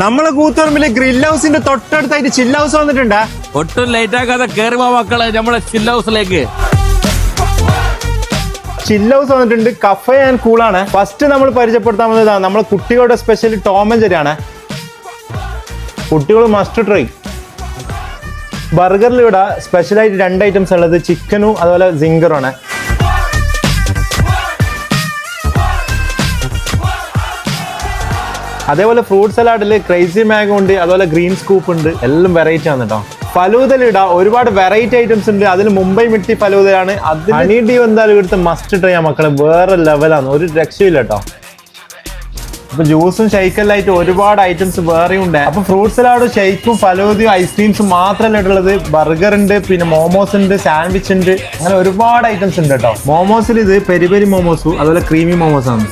നമ്മളെ കൂത്തുപറമ്പിലെ ഗ്രിൽ ഹൗസിന്റെ തൊട്ടടുത്തായിട്ട് ചിൽ ഹൗസ് വന്നിട്ടുണ്ടാ. ഒട്ടും ലൈറ്റ് ആക്കാതെ കേറുമോ മക്കളെ നമ്മളെ ചിൽ ഹൗസിലേക്ക്. ചിൽ ഹൗസ് വന്നിട്ടുണ്ട്. കഫേ ആൻഡ് കൂളാണ്. ഫസ്റ്റ് നമ്മൾ പരിചയപ്പെടുത്താൻ വന്നതാണ് നമ്മളെ കുട്ടികളുടെ സ്പെഷ്യൽ ടോം ആൻഡ് ജെറി ആണ്. കുട്ടികൾ മസ്റ്റ് ട്രൈ. ബർഗറിൽ ഇവിടെ സ്പെഷ്യലായിട്ട് 2 ഐറ്റംസ് ഉള്ളത്, ചിക്കനും അതുപോലെ സിംഗറുമാണ്. അതേപോലെ ഫ്രൂട്ട് സലാഡിൽ ക്രേസി മാംഗോ ഉണ്ട്, അതുപോലെ ഗ്രീൻ സ്കൂപ്പ് ഉണ്ട്. എല്ലാം വെറൈറ്റി ആണ് കേട്ടോ. ഫലൂദയിലിട ഒരുപാട് വെറൈറ്റി ഐറ്റംസ് ഉണ്ട്. അതിൽ മുംബൈ മിട്ടി ഫലൂദയാണ്. അത് ഹണി ഡീ എന്തായാലും ഇവിടുത്തെ മസ്റ്റ് ട്രൈ ആ മക്കളെ, വേറെ ലെവലാണ്, ഒരു രക്ഷയില്ല കേട്ടോ. അപ്പൊ ജ്യൂസും ഷെയ്ക്കെല്ലായിട്ട് ഒരുപാട് ഐറ്റംസ് വേറെയും ഉണ്ട്. അപ്പൊ ഫ്രൂട്ട് സലാഡും ഷെയ്ക്കും ഫലൂദയും ഐസ്ക്രീംസും മാത്രമല്ല ഉള്ളത്. ബർഗർ ഉണ്ട്, പിന്നെ മോമോസ് ഉണ്ട്, സാൻഡ്വിച്ച് ഉണ്ട്, അങ്ങനെ ഒരുപാട് ഐറ്റംസ് ഉണ്ട് കേട്ടോ. മോമോസിൽ ഇത് പെരി പെരി മോമോസും അതുപോലെ ക്രീമി മോമോസ് ആണ്.